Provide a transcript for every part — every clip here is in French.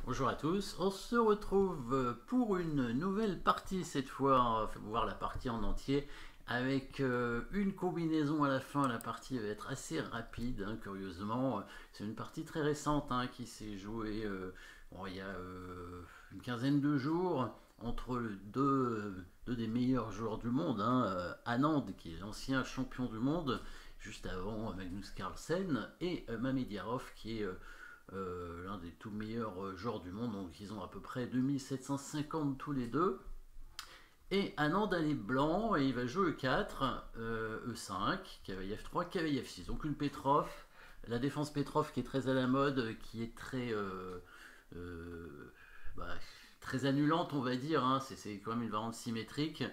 Bonjour à tous, on se retrouve pour une nouvelle partie cette fois, on va voir la partie en entier avec une combinaison à la fin. La partie va être assez rapide, hein, curieusement. C'est une partie très récente, hein, qui s'est jouée il y a une quinzaine de jours entre deux des meilleurs joueurs du monde, hein, Anand qui est l'ancien champion du monde, juste avant Magnus Carlsen, et Mamediarov qui est l'un des tout meilleurs joueurs du monde, donc ils ont à peu près 2750 tous les deux. Et Anand a les blancs et il va jouer E4, E5, cavalier F3, cavalier F6. Donc une Petrov, la défense Petrov qui est très à la mode, qui est très, bah, très annulante, on va dire, hein. C'est quand même une variante symétrique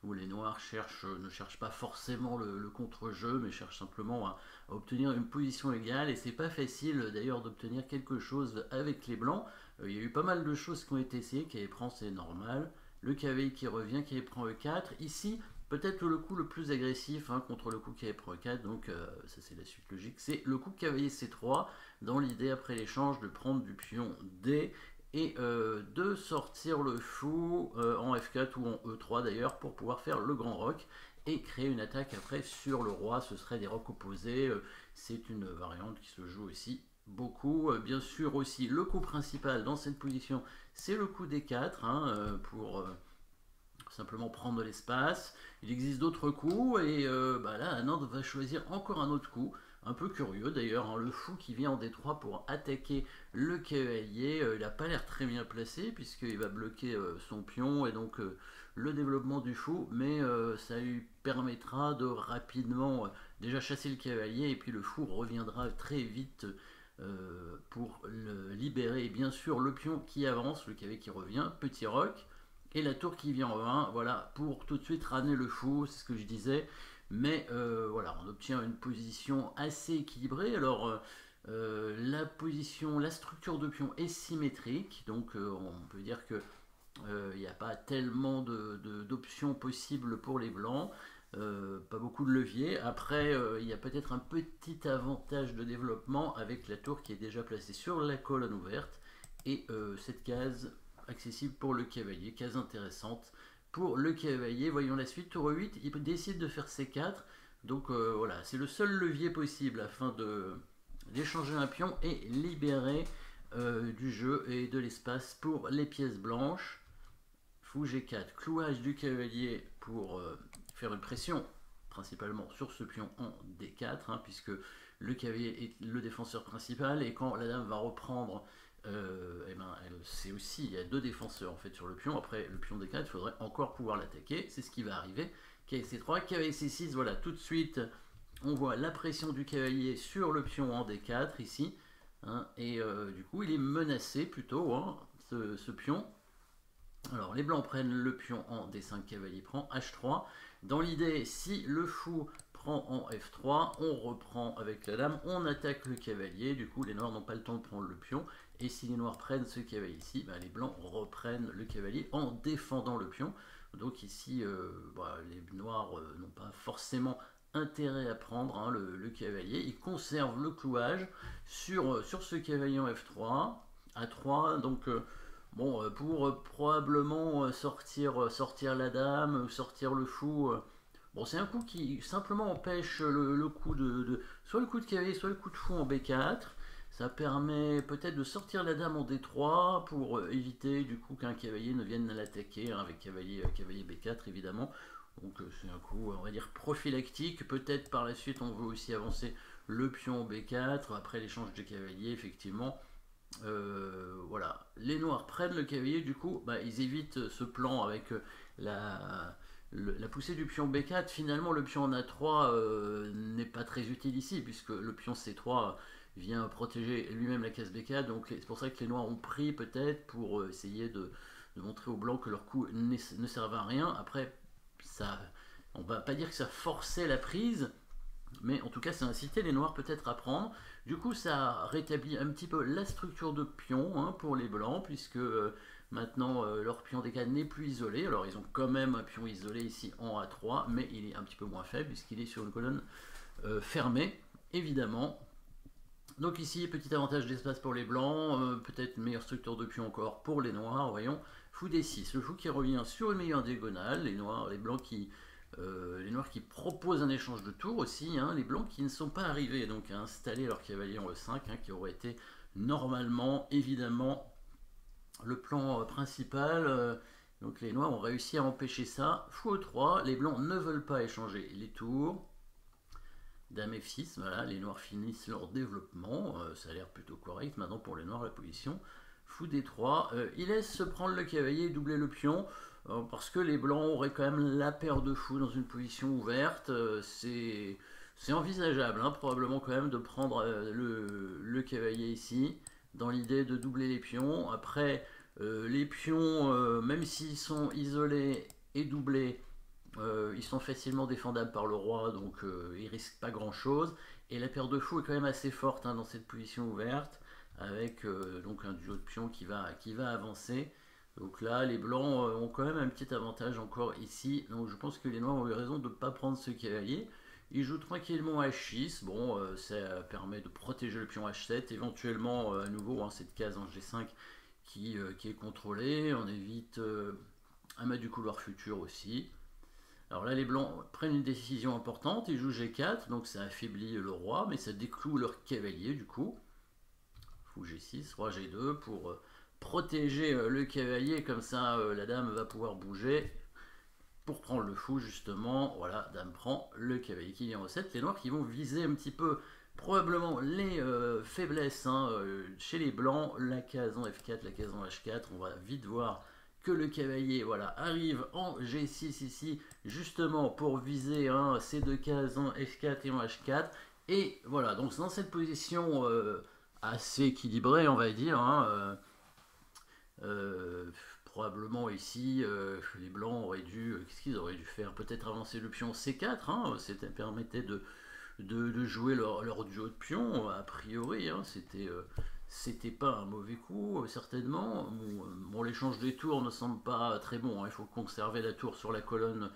où les noirs ne cherchent pas forcément le contre-jeu, mais cherchent simplement à obtenir une position égale. Et c'est pas facile d'ailleurs d'obtenir quelque chose avec les blancs. Il y a eu pas mal de choses qui ont été essayées. Cavalier prend, c'est normal. Le cavalier qui revient, cavalier prend E4. Ici, peut-être le coup le plus agressif, hein, contre le coup cavalier prend E4, donc ça c'est la suite logique, c'est le coup cavalier C3, dans l'idée après l'échange de prendre du pion D et de sortir le fou en F4 ou en E3 d'ailleurs pour pouvoir faire le grand roc et créer une attaque après sur le roi. Ce serait des rocs opposés. C'est une variante qui se joue aussi beaucoup. Bien sûr aussi le coup principal dans cette position, c'est le coup D4, hein, pour simplement prendre de l'espace. Il existe d'autres coups et là Anand va choisir encore un autre coup, un peu curieux d'ailleurs, hein, le fou qui vient en D3 pour attaquer le cavalier. Il n'a pas l'air très bien placé puisqu'il va bloquer son pion et donc le développement du fou, mais ça lui permettra de rapidement déjà chasser le cavalier et puis le fou reviendra très vite pour le libérer. Et bien sûr le pion qui avance, le cavalier qui revient, petit roc, et la tour qui vient en 1, voilà, pour tout de suite ramener le fou, c'est ce que je disais. Mais voilà, on obtient une position assez équilibrée. Alors, la position, la structure de pion est symétrique, donc on peut dire que il n'y a pas tellement d'options possibles pour les blancs. Pas beaucoup de leviers. Après, il y a peut-être un petit avantage de développement avec la tour qui est déjà placée sur la colonne ouverte et cette case accessible pour le cavalier, case intéressante pour le cavalier. Voyons la suite, tour 8, il décide de faire C4, donc voilà, c'est le seul levier possible afin d'échanger un pion et libérer du jeu et de l'espace pour les pièces blanches. Fou G4, clouage du cavalier pour faire une pression principalement sur ce pion en D4, hein, puisque le cavalier est le défenseur principal et quand la dame va reprendre, c'est aussi, il y a deux défenseurs en fait sur le pion. Après le pion D4, il faudrait encore pouvoir l'attaquer, c'est ce qui va arriver. Cavalier C3, cavalier C6, voilà, tout de suite on voit la pression du cavalier sur le pion en D4 ici, hein, et du coup il est menacé plutôt, hein, ce pion. Alors les blancs prennent le pion en D5, cavalier prend H3. Dans l'idée, si le fou prend en F3, on reprend avec la dame, on attaque le cavalier, du coup les noirs n'ont pas le temps de prendre le pion, et si les noirs prennent ce cavalier ici, les blancs reprennent le cavalier en défendant le pion. Donc ici, les noirs n'ont pas forcément intérêt à prendre, hein, le cavalier. Ils conservent le clouage sur ce cavalier en F3, A3, donc bon, pour probablement sortir la dame, sortir le fou. Bon, c'est un coup qui simplement empêche le coup soit le coup de cavalier, soit le coup de fou en B4. Ça permet peut-être de sortir la dame en D3 pour éviter du coup qu'un cavalier ne vienne l'attaquer, hein, avec cavalier B4 évidemment. Donc c'est un coup, on va dire, prophylactique. Peut-être par la suite on veut aussi avancer le pion en B4 après l'échange de cavaliers, effectivement. Voilà, les noirs prennent le cavalier, du coup ils évitent ce plan avec la poussée du pion B4. Finalement le pion en A3 n'est pas très utile ici puisque le pion C3 vient protéger lui-même la case B4, donc c'est pour ça que les noirs ont pris peut-être pour essayer de montrer aux blancs que leur coup ne servait à rien. Après, ça, on va pas dire que ça forçait la prise, mais en tout cas ça incitait les noirs peut-être à prendre. Du coup ça rétablit un petit peu la structure de pion, hein, pour les blancs, puisque maintenant leur pion D4 n'est plus isolé. Alors ils ont quand même un pion isolé ici en A3, mais il est un petit peu moins faible puisqu'il est sur une colonne fermée, évidemment. Donc ici, petit avantage d'espace pour les blancs, peut-être une meilleure structure de pion encore pour les noirs, voyons. Fou D6, le fou qui revient sur une meilleure diagonale, les blancs les noirs qui proposent un échange de tours aussi, hein, les blancs qui ne sont pas arrivés donc à installer leur cavalier en E5, hein, qui aurait été normalement, évidemment, le plan principal. Donc les noirs ont réussi à empêcher ça. Fou E3, les blancs ne veulent pas échanger les tours. Dame F6, voilà, les noirs finissent leur développement, ça a l'air plutôt correct. Maintenant pour les noirs, la position. Fou D3, il laisse se prendre le cavalier et doubler le pion, parce que les blancs auraient quand même la paire de fous dans une position ouverte. C'est envisageable, hein, probablement quand même de prendre le cavalier ici, dans l'idée de doubler les pions. Après, les pions, même s'ils sont isolés et doublés, ils sont facilement défendables par le roi, donc ils risquent pas grand chose. Et la paire de fous est quand même assez forte, hein, dans cette position ouverte, avec donc un duo de pions qui va avancer. Donc là, les blancs ont quand même un petit avantage encore ici. Donc je pense que les noirs ont eu raison de ne pas prendre ce cavalier. Ils jouent tranquillement H6. Bon, ça permet de protéger le pion H7. Éventuellement, à nouveau, hein, cette case en G5 qui est contrôlée. On évite un mat du couloir futur aussi. Alors là, les blancs prennent une décision importante, ils jouent G4, donc ça affaiblit le roi, mais ça décloue leur cavalier du coup. Fou G6, roi G2 pour protéger le cavalier, comme ça la dame va pouvoir bouger pour prendre le fou justement. Voilà, dame prend le cavalier qui vient au 7. Les noirs qui vont viser un petit peu probablement les faiblesses, hein, chez les blancs, la case en F4, la case en H4, on va vite voir que le cavalier, voilà, arrive en G6 ici, justement pour viser, hein, ces deux cases en F4 et en H4. Et voilà, donc dans cette position assez équilibrée, on va dire, hein, probablement ici, les blancs auraient dû, qu'est-ce qu'ils auraient dû faire? Peut-être avancer le pion C4, hein, ça permettait de jouer leur duo de pions, a priori, hein, c'était pas un mauvais coup, certainement. Bon, l'échange des tours ne semble pas très bon, hein. Il faut conserver la tour sur la colonne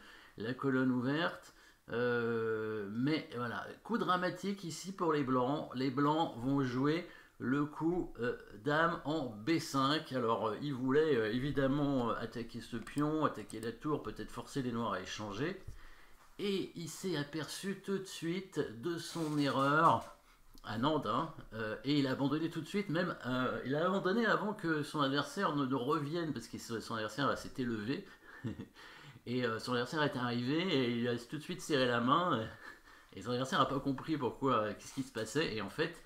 ouverte. Mais voilà, coup dramatique ici pour les blancs. Les blancs vont jouer le coup dame en B5. Alors, ils voulaient évidemment attaquer ce pion, attaquer la tour, peut-être forcer les noirs à échanger. Et il s'est aperçu tout de suite de son erreur à Nantes, hein, et il a abandonné tout de suite, même il a abandonné avant que son adversaire ne revienne, parce que son adversaire s'était levé, et son adversaire est arrivé, et il a tout de suite serré la main, et son adversaire n'a pas compris pourquoi, qu'est-ce qui se passait, et en fait,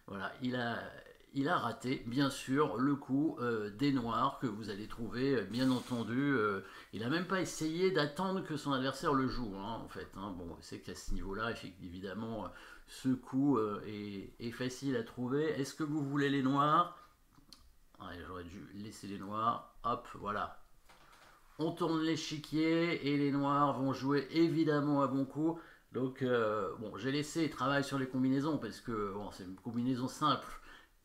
voilà, il a raté, bien sûr, le coup des noirs que vous allez trouver, bien entendu. Il n'a même pas essayé d'attendre que son adversaire le joue, hein, en fait. Hein. Bon, c'est qu'à ce niveau-là, évidemment, ce coup est facile à trouver. Est-ce que vous voulez les noirs? J'aurais dû laisser les noirs. Hop, voilà. On tourne l'échiquier et les noirs vont jouer évidemment à bon coup. Donc, bon, j'ai laissé travailler sur les combinaisons parce que bon, c'est une combinaison simple.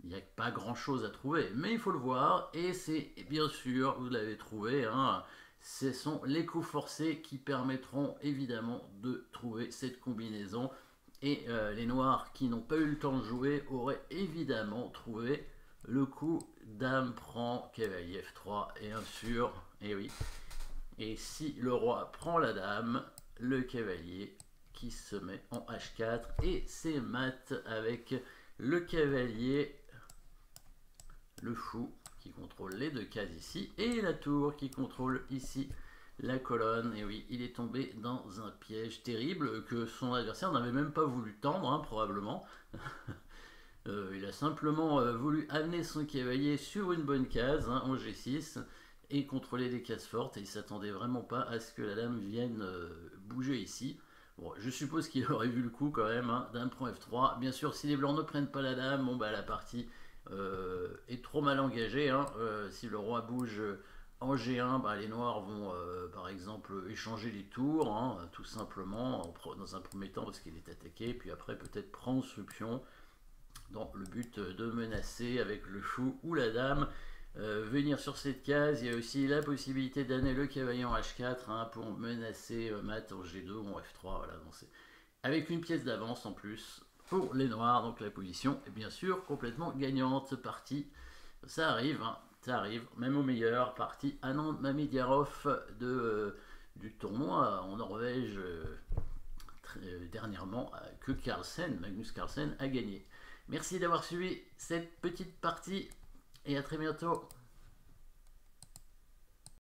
Il n'y a pas grand chose à trouver, mais il faut le voir. Et c'est bien sûr, vous l'avez trouvé, hein, ce sont les coups forcés qui permettront évidemment de trouver cette combinaison. Et les noirs qui n'ont pas eu le temps de jouer auraient évidemment trouvé le coup dame prend cavalier F3 et bien sûr, et oui. Et si le roi prend la dame, le cavalier qui se met en H4 et c'est mat avec le cavalier, le fou qui contrôle les deux cases ici et la tour qui contrôle ici la colonne. Et oui, il est tombé dans un piège terrible que son adversaire n'avait même pas voulu tendre, hein, probablement. Il a simplement voulu amener son cavalier sur une bonne case, hein, en G6 et contrôler les cases fortes, et il s'attendait vraiment pas à ce que la dame vienne bouger ici. Bon, je suppose qu'il aurait vu le coup quand même, hein. Dame prend F3. Bien sûr, si les blancs ne prennent pas la dame, bon bah la partie est trop mal engagée, hein. Si le roi bouge en G1, bah, les noirs vont par exemple échanger les tours, hein, tout simplement, dans un premier temps parce qu'il est attaqué, puis après peut-être prendre ce pion dans le but de menacer avec le fou ou la dame. Venir sur cette case, il y a aussi la possibilité d'amener le cavalier en H4, hein, pour menacer mat en G2 ou en F3. Voilà, avec une pièce d'avance en plus. pour les noirs. Donc la position est bien sûr complètement gagnante. Partie, ça arrive, hein, ça arrive, même au meilleur. Partie Anand Mamediarov du tournoi en Norvège dernièrement que Magnus Carlsen a gagné. Merci d'avoir suivi cette petite partie et à très bientôt.